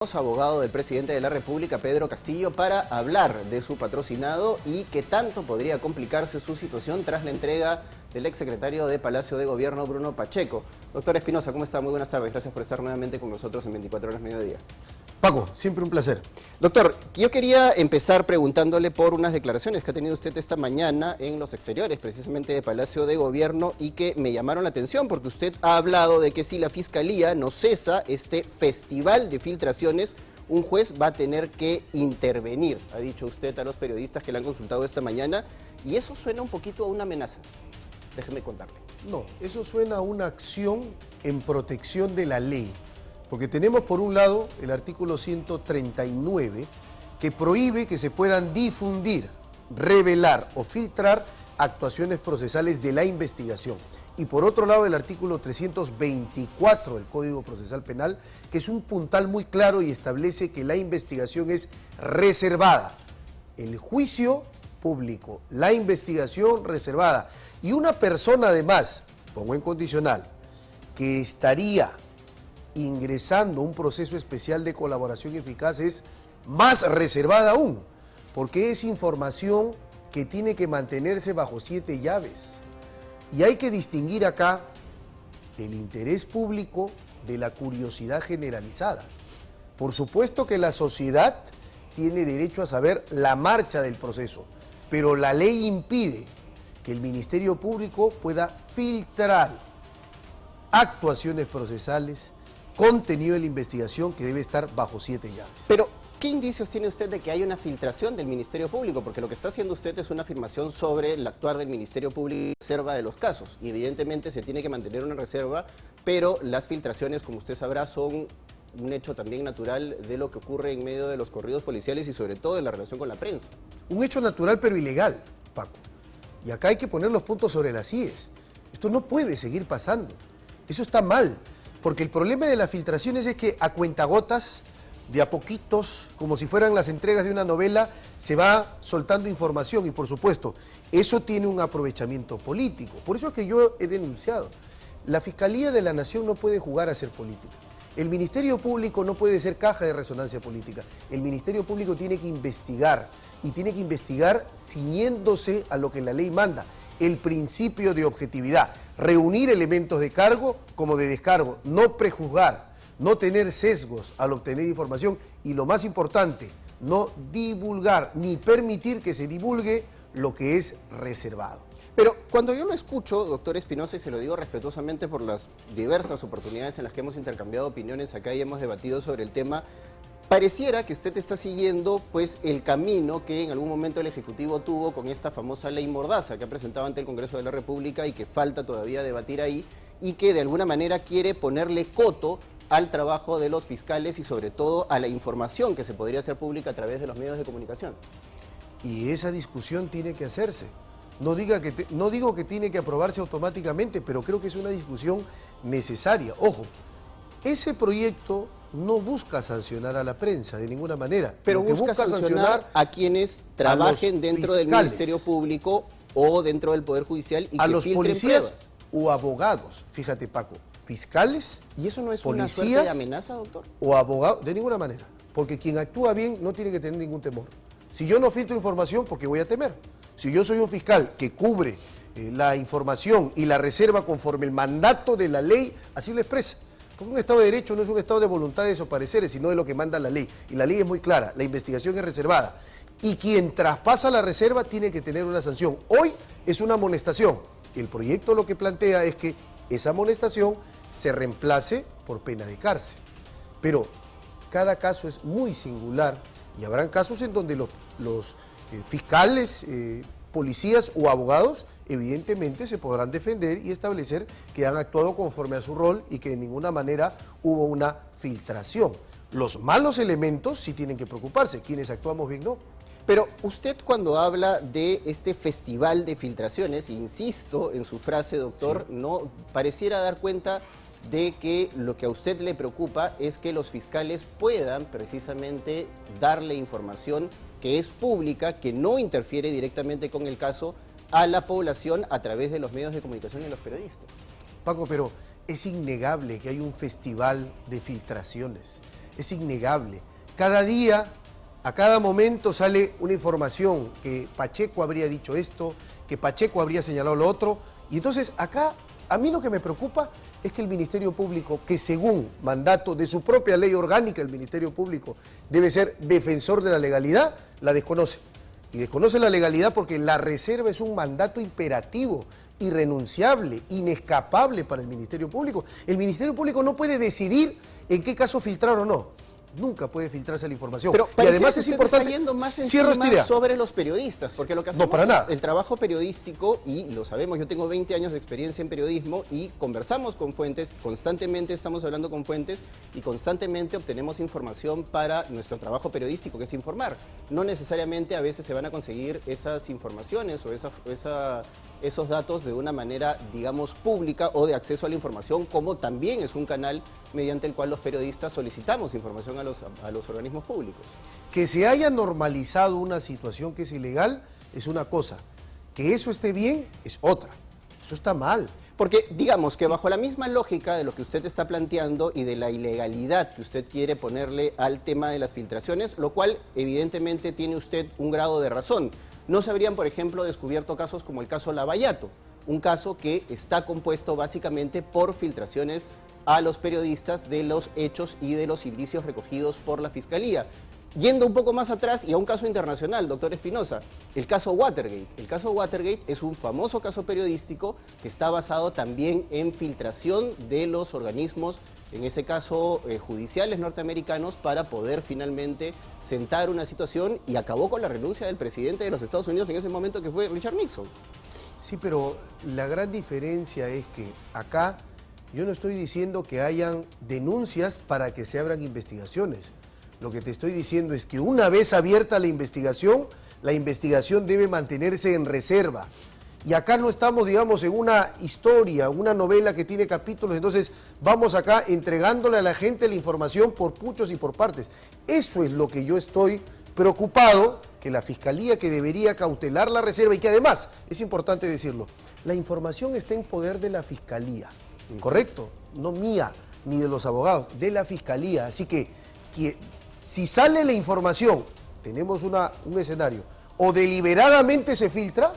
Abogado del presidente de la República, Pedro Castillo, para hablar de su patrocinado y que tanto podría complicarse su situación tras la entrega del exsecretario de Palacio de Gobierno, Bruno Pacheco. Doctor Espinosa, ¿cómo está? Muy buenas tardes. Gracias por estar nuevamente con nosotros en 24 horas mediodía. Paco, siempre un placer. Doctor, yo quería empezar preguntándole por unas declaraciones que ha tenido usted esta mañana en los exteriores, precisamente de Palacio de Gobierno, y que me llamaron la atención porque usted ha hablado de que si la Fiscalía no cesa este festival de filtraciones, un juez va a tener que intervenir, ha dicho usted a los periodistas que le han consultado esta mañana, y eso suena un poquito a una amenaza. Déjeme contarle. No, eso suena a una acción en protección de la ley. Porque tenemos por un lado el artículo 139 que prohíbe que se puedan difundir, revelar o filtrar actuaciones procesales de la investigación. Y por otro lado el artículo 324 del Código Procesal Penal, que es un puntal muy claro y establece que la investigación es reservada. El juicio público, la investigación reservada. Y una persona además, pongo en condicional, que estaría ingresando un proceso especial de colaboración eficaz es más reservada aún, porque es información que tiene que mantenerse bajo 7 llaves. Y hay que distinguir acá el interés público de la curiosidad generalizada. Por supuesto que la sociedad tiene derecho a saber la marcha del proceso, pero la ley impide que el Ministerio Público pueda filtrar actuaciones procesales, contenido de la investigación que debe estar bajo 7 llaves. Pero, ¿qué indicios tiene usted de que hay una filtración del Ministerio Público? Porque lo que está haciendo usted es una afirmación sobre el actuar del Ministerio Público en reserva de los casos. Y evidentemente se tiene que mantener una reserva, pero las filtraciones, como usted sabrá, son un hecho también natural de lo que ocurre en medio de los corridos policiales y sobre todo en la relación con la prensa. Un hecho natural pero ilegal, Paco. Y acá hay que poner los puntos sobre las íes. Esto no puede seguir pasando. Eso está mal. Porque el problema de las filtraciones es que a cuentagotas, de a poquitos, como si fueran las entregas de una novela, se va soltando información y por supuesto, eso tiene un aprovechamiento político. Por eso es que yo he denunciado, la Fiscalía de la Nación no puede jugar a hacer política. El Ministerio Público no puede ser caja de resonancia política. El Ministerio Público tiene que investigar y tiene que investigar ciñéndose a lo que la ley manda. El principio de objetividad, reunir elementos de cargo como de descargo, no prejuzgar, no tener sesgos al obtener información y lo más importante, no divulgar ni permitir que se divulgue lo que es reservado. Pero cuando yo lo escucho, doctor Espinosa, y se lo digo respetuosamente por las diversas oportunidades en las que hemos intercambiado opiniones acá y hemos debatido sobre el tema, pareciera que usted está siguiendo pues el camino que en algún momento el Ejecutivo tuvo con esta famosa ley Mordaza que ha presentado ante el Congreso de la República y que falta todavía debatir ahí y que de alguna manera quiere ponerle coto al trabajo de los fiscales y sobre todo a la información que se podría hacer pública a través de los medios de comunicación. Y esa discusión tiene que hacerse. No digo que tiene que aprobarse automáticamente, pero creo que es una discusión necesaria. Ojo, ese proyecto no busca sancionar a la prensa de ninguna manera. Pero busca sancionar a quienes trabajen dentro del Ministerio Público o dentro del Poder Judicial y a que los policías pruebas. O abogados. Fíjate, Paco, fiscales, ¿y eso no es policías, una suerte de amenaza, doctor? O abogados, de ninguna manera. Porque quien actúa bien no tiene que tener ningún temor. Si yo no filtro información, ¿por qué voy a temer? Si yo soy un fiscal que cubre la información y la reserva conforme el mandato de la ley, así lo expresa. Porque un Estado de Derecho no es un Estado de voluntades o pareceres, sino de lo que manda la ley. Y la ley es muy clara, la investigación es reservada. Y quien traspasa la reserva tiene que tener una sanción. Hoy es una amonestación. El proyecto lo que plantea es que esa amonestación se reemplace por pena de cárcel. Pero cada caso es muy singular y habrán casos en donde los fiscales, policías o abogados evidentemente se podrán defender y establecer que han actuado conforme a su rol y que de ninguna manera hubo una filtración. Los malos elementos sí tienen que preocuparse, quienes actuamos bien no. Pero usted cuando habla de este festival de filtraciones, insisto en su frase, doctor, sí, no pareciera dar cuenta de que lo que a usted le preocupa es que los fiscales puedan precisamente darle información que es pública, que no interfiere directamente con el caso, a la población a través de los medios de comunicación y los periodistas. Paco, pero es innegable que hay un festival de filtraciones. es innegable. Cada día, a cada momento sale una información que Pacheco habría dicho esto, que Pacheco habría señalado lo otro, y entonces acá a mí lo que me preocupa es que el Ministerio Público, que según mandato de su propia ley orgánica, el Ministerio Público debe ser defensor de la legalidad, la desconoce. Y desconoce la legalidad porque la reserva es un mandato imperativo, irrenunciable, inescapable para el Ministerio Público. El Ministerio Público no puede decidir en qué caso filtrar o no. Nunca puede filtrarse la información. Pero y además que es usted importante, está yendo más cierro esta encima idea, sobre los periodistas, porque lo que hacemos, no, para nada. El trabajo periodístico, y lo sabemos, yo tengo 20 años de experiencia en periodismo y conversamos con fuentes, constantemente estamos hablando con fuentes y constantemente obtenemos información para nuestro trabajo periodístico, que es informar. No necesariamente a veces se van a conseguir esas informaciones o esos datos de una manera, digamos, pública o de acceso a la información, como también es un canal mediante el cual los periodistas solicitamos información a los organismos públicos. Que se haya normalizado una situación que es ilegal es una cosa, que eso esté bien es otra, eso está mal. Porque digamos que bajo la misma lógica de lo que usted está planteando y de la ilegalidad que usted quiere ponerle al tema de las filtraciones, lo cual evidentemente tiene usted un grado de razón. No se habrían, por ejemplo, descubierto casos como el caso Lavallato, un caso que está compuesto básicamente por filtraciones a los periodistas de los hechos y de los indicios recogidos por la Fiscalía. Yendo un poco más atrás y a un caso internacional, doctor Espinosa, el caso Watergate. El caso Watergate es un famoso caso periodístico que está basado también en filtración de los organismos, en ese caso judiciales norteamericanos, para poder finalmente sentar una situación, y acabó con la renuncia del presidente de los Estados Unidos en ese momento, que fue Richard Nixon. Sí, pero la gran diferencia es que acá yo no estoy diciendo que hayan denuncias para que se abran investigaciones. Lo que te estoy diciendo es que una vez abierta la investigación debe mantenerse en reserva. Y acá no estamos, digamos, en una historia, una novela que tiene capítulos, entonces vamos acá entregándole a la gente la información por puchos y por partes. Eso es lo que yo estoy preocupado, que la Fiscalía, que debería cautelar la reserva y que además, es importante decirlo, la información está en poder de la Fiscalía, ¿correcto? No mía, ni de los abogados, de la Fiscalía. Así que si sale la información, tenemos un escenario, o deliberadamente se filtra,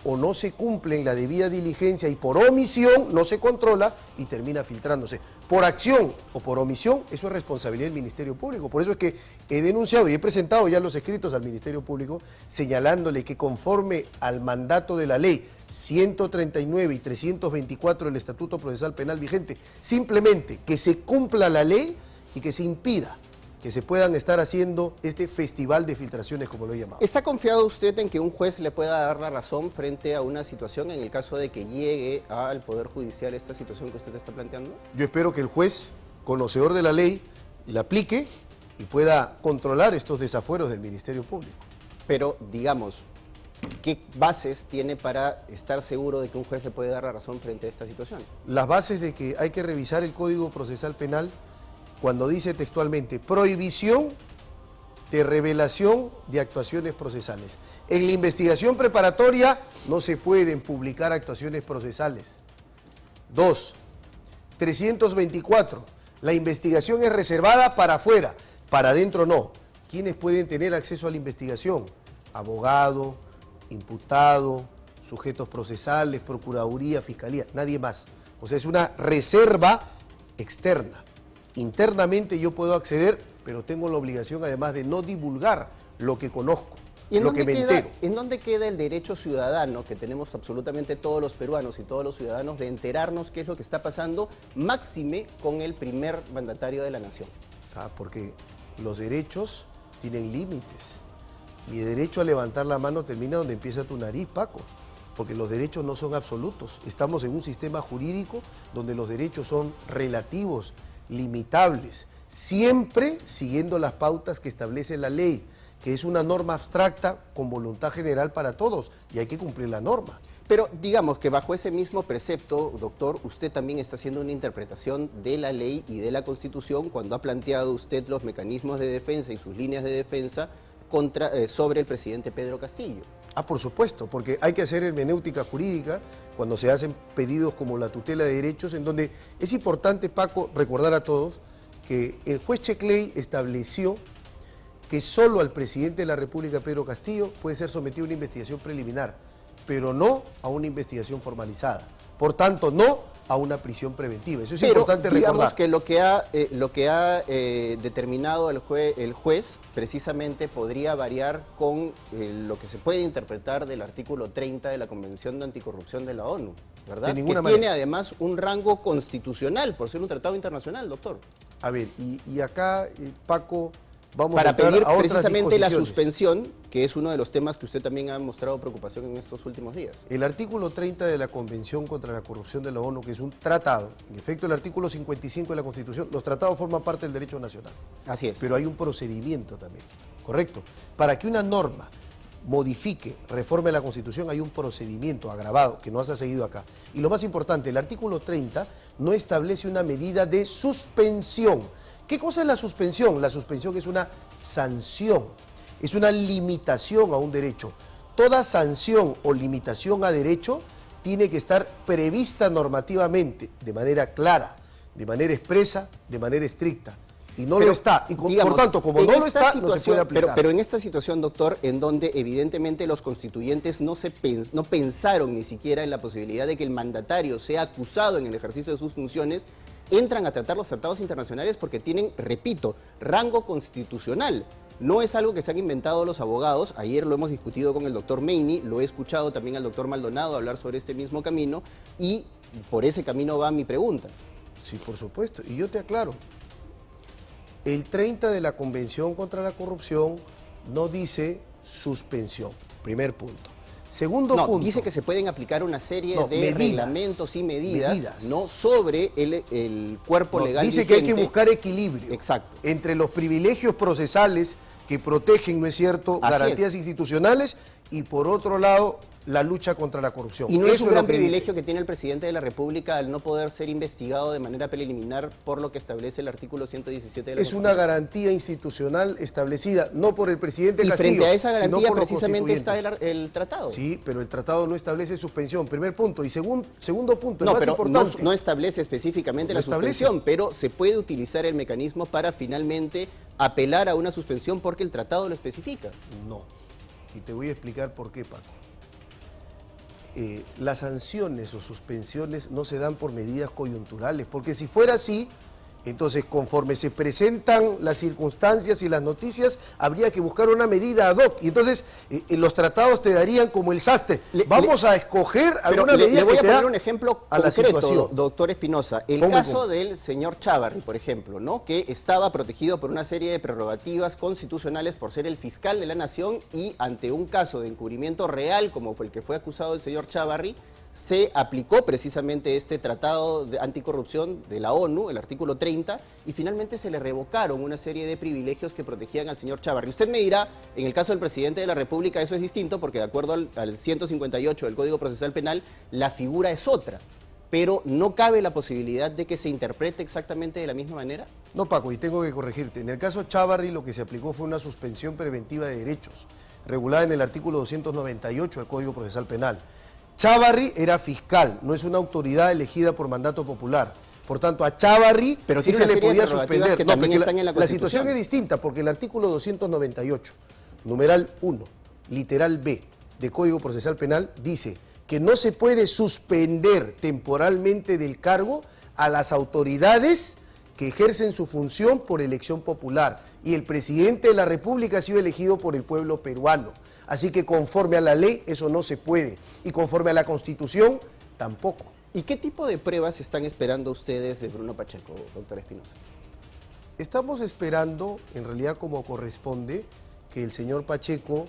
o no se cumple en la debida diligencia y por omisión no se controla y termina filtrándose. Por acción o por omisión, eso es responsabilidad del Ministerio Público. Por eso es que he denunciado y he presentado ya los escritos al Ministerio Público señalándole que conforme al mandato de la ley 139 y 324 del Estatuto Procesal Penal vigente, simplemente que se cumpla la ley y que se impida que se puedan estar haciendo este festival de filtraciones, como lo he llamado. ¿Está confiado usted en que un juez le pueda dar la razón frente a una situación en el caso de que llegue al Poder Judicial esta situación que usted está planteando? Yo espero que el juez, conocedor de la ley, la aplique y pueda controlar estos desafueros del Ministerio Público. Pero, digamos, ¿qué bases tiene para estar seguro de que un juez le puede dar la razón frente a esta situación? Las bases de que hay que revisar el Código Procesal Penal cuando dice textualmente prohibición de revelación de actuaciones procesales. En la investigación preparatoria no se pueden publicar actuaciones procesales. 2. 324. La investigación es reservada para afuera, para adentro no. ¿Quiénes pueden tener acceso a la investigación? Abogado, imputado, sujetos procesales, procuraduría, fiscalía, nadie más. O sea, es una reserva externa. Internamente yo puedo acceder, pero tengo la obligación además de no divulgar lo que conozco, lo que me entero. ¿En dónde queda el derecho ciudadano que tenemos absolutamente todos los peruanos y todos los ciudadanos de enterarnos qué es lo que está pasando, máxime con el primer mandatario de la nación? Porque los derechos tienen límites. Mi derecho a levantar la mano termina donde empieza tu nariz, Paco, porque los derechos no son absolutos. Estamos en un sistema jurídico donde los derechos son relativos, limitables, siempre siguiendo las pautas que establece la ley, que es una norma abstracta con voluntad general para todos, y hay que cumplir la norma. Pero digamos que bajo ese mismo precepto, doctor, usted también está haciendo una interpretación de la ley y de la Constitución cuando ha planteado usted los mecanismos de defensa y sus líneas de defensa sobre el presidente Pedro Castillo. Por supuesto, porque hay que hacer hermenéutica jurídica cuando se hacen pedidos como la tutela de derechos, en donde es importante, Paco, recordar a todos que el juez Checley estableció que solo al presidente de la República, Pedro Castillo, puede ser sometido a una investigación preliminar, pero no a una investigación formalizada. Por tanto, no a una prisión preventiva. Eso es importante digamos recordar. que lo que ha determinado el juez precisamente podría variar con lo que se puede interpretar del artículo 30 de la Convención de Anticorrupción de la ONU, ¿verdad? De ninguna que manera. tiene además un rango constitucional por ser un tratado internacional, doctor. A ver, y acá, Paco, vamos Para a entrar pedir a otras precisamente la disposiciones. suspensión, que es uno de los temas que usted también ha mostrado preocupación en estos últimos días. El artículo 30 de la Convención contra la Corrupción de la ONU, que es un tratado, en efecto el artículo 55 de la Constitución, los tratados forman parte del derecho nacional. Así es. Pero hay un procedimiento también, ¿correcto? Para que una norma modifique, reforme la Constitución, hay un procedimiento agravado que no se ha seguido acá. Y lo más importante, el artículo 30 no establece una medida de suspensión. ¿Qué cosa es la suspensión? La suspensión es una sanción, es una limitación a un derecho. Toda sanción o limitación a derecho tiene que estar prevista normativamente, de manera clara, de manera expresa, de manera estricta. Y no lo está. Y digamos, por tanto, como en no lo esta está, no se puede aplicar. Pero en esta situación, doctor, en donde evidentemente los constituyentes no pensaron ni siquiera en la posibilidad de que el mandatario sea acusado en el ejercicio de sus funciones, entran a tratar los tratados internacionales porque tienen, repito, rango constitucional. No es algo que se han inventado los abogados. Ayer lo hemos discutido con el doctor Meini, lo he escuchado también al doctor Maldonado hablar sobre este mismo camino y por ese camino va mi pregunta. Sí, por supuesto. Y yo te aclaro. El 30 de la Convención contra la Corrupción no dice suspensión. Primer punto. Segundo punto. Dice que se pueden aplicar una serie de medidas, reglamentos y medidas, no sobre el cuerpo legal dice vigente. que hay que buscar equilibrio. Exacto. Entre los privilegios procesales que protegen, ¿no es cierto?, Así garantías institucionales y por otro lado la lucha contra la corrupción. Y no es Eso un gran lo que privilegio dice. que tiene el presidente de la República al no poder ser investigado de manera preliminar por lo que establece el artículo 117 de la Es una garantía institucional establecida no por el presidente Y Castillo, frente a esa sino garantía por los precisamente está constituyentes. el tratado. Sí, pero el tratado no establece suspensión. Primer punto. Y segundo punto, el No, más pero importante. no establece específicamente No la establece. suspensión, pero se puede utilizar el mecanismo para finalmente apelar a una suspensión porque el tratado lo especifica. No. Y te voy a explicar por qué, Paco. Las sanciones o suspensiones no se dan por medidas coyunturales, porque si fuera así, entonces conforme se presentan las circunstancias y las noticias, habría que buscar una medida ad hoc. Y entonces los tratados te darían como el sastre. Vamos a escoger Pero alguna medida le voy que a te poner da un ejemplo a la concreto, situación. doctor Espinosa. El ¿Cómo? caso del señor Chávarri, por ejemplo, ¿no? Que estaba protegido por una serie de prerrogativas constitucionales por ser el fiscal de la nación y ante un caso de encubrimiento real, como fue el que fue acusado el señor Chávarri, se aplicó precisamente este tratado de anticorrupción de la ONU, el artículo 30, y finalmente se le revocaron una serie de privilegios que protegían al señor Chávarri. Usted me dirá, en el caso del presidente de la República eso es distinto porque de acuerdo al 158 del Código Procesal Penal, la figura es otra, pero ¿no cabe la posibilidad de que se interprete exactamente de la misma manera? No, Paco, y tengo que corregirte. En el caso Chávarri lo que se aplicó fue una suspensión preventiva de derechos, regulada en el artículo 298 del Código Procesal Penal. Chávarri era fiscal, no es una autoridad elegida por mandato popular. Por tanto, a Chávarri Pero sí tiene se una le serie de podía prerrogativas suspender. que No, también porque están en la la situación Constitución. es distinta, porque el artículo 298, numeral 1, literal B, de Código Procesal Penal, dice que no se puede suspender temporalmente del cargo a las autoridades que ejercen su función por elección popular. Y el presidente de la República ha sido elegido por el pueblo peruano. Así que conforme a la ley eso no se puede. Y conforme a la Constitución tampoco. ¿Y qué tipo de pruebas están esperando ustedes de Bruno Pacheco, doctor Espinosa? Estamos esperando, en realidad como corresponde, que el señor Pacheco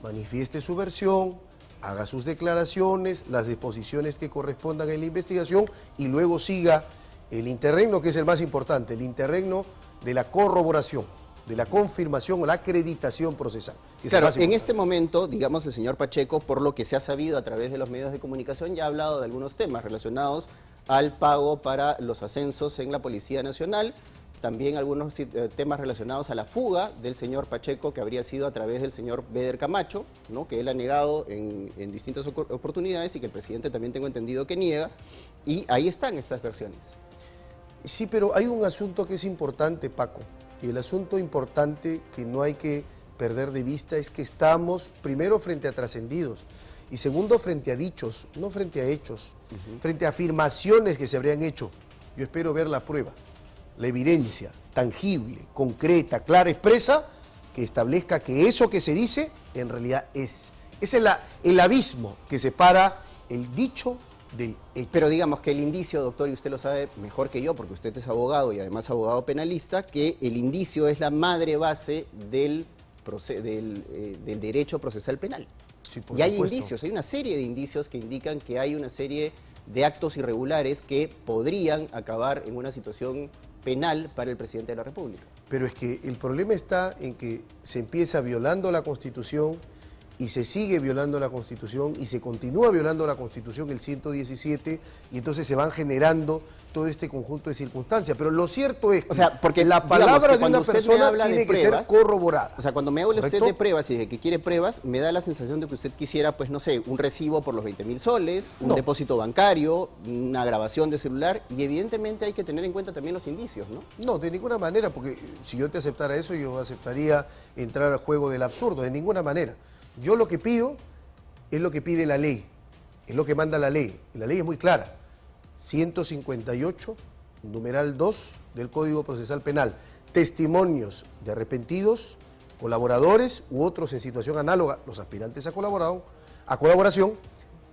manifieste su versión, haga sus declaraciones, las disposiciones que correspondan en la investigación y luego siga el interregno, que es el más importante, el interregno de la corroboración, de la confirmación o la acreditación procesal. Que es el Claro, más en importante. este momento, digamos, el señor Pacheco, por lo que se ha sabido a través de los medios de comunicación, ya ha hablado de algunos temas relacionados al pago para los ascensos en la Policía Nacional, también algunos temas relacionados a la fuga del señor Pacheco, que habría sido a través del señor Beder Camacho, ¿no? Que él ha negado en distintas oportunidades y que el presidente también tengo entendido que niega, y ahí están estas versiones. Sí, pero hay un asunto que es importante, Paco, y el asunto importante que no hay que perder de vista es que estamos, primero, frente a trascendidos, y segundo, frente a dichos, no frente a hechos, frente a afirmaciones que se habrían hecho. Yo espero ver la prueba, la evidencia tangible, concreta, clara, expresa, que establezca que eso que se dice en realidad es. Es el abismo que separa el dicho del hecho. Pero digamos que el indicio, doctor, y usted lo sabe mejor que yo, porque usted es abogado y además abogado penalista, que el indicio es la madre base del derecho procesal penal. Sí, por y hay supuesto. indicios, hay una serie de indicios que indican que hay una serie de actos irregulares que podrían acabar en una situación penal para el presidente de la República. Pero es que el problema está en que se empieza violando la Constitución y se sigue violando la Constitución y se continúa violando la Constitución, el 117, y entonces se van generando todo este conjunto de circunstancias. Pero lo cierto es que, O sea, porque la digamos palabra que de cuando una usted me persona habla de tiene que pruebas, ser corroborada. O sea, cuando me habla usted ¿Correcto? de pruebas y de que quiere pruebas, me da la sensación de que usted quisiera, pues no sé, un recibo por los 20.000 soles, un No. depósito bancario, una grabación de celular, y evidentemente hay que tener en cuenta también los indicios, ¿no? No, de ninguna manera, porque si yo te aceptara eso, yo aceptaría entrar al juego del absurdo, de ninguna manera. Yo lo que pido es lo que pide la ley, es lo que manda la ley. Y la ley es muy clara, 158, numeral 2 del Código Procesal Penal. Testimonios de arrepentidos, colaboradores u otros en situación análoga, los aspirantes a colaboración,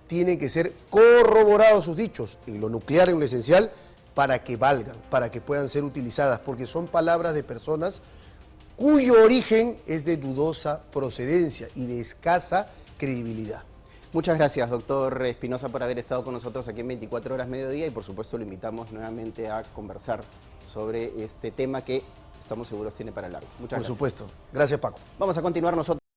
tienen que ser corroborados sus dichos, en lo nuclear, en lo esencial, para que valgan, para que puedan ser utilizadas, porque son palabras de personas cuyo origen es de dudosa procedencia y de escasa credibilidad. Muchas gracias, doctor Espinosa, por haber estado con nosotros aquí en 24 Horas Mediodía, y por supuesto lo invitamos nuevamente a conversar sobre este tema que estamos seguros tiene para largo. Muchas gracias. Por supuesto. Gracias, Paco. Vamos a continuar nosotros.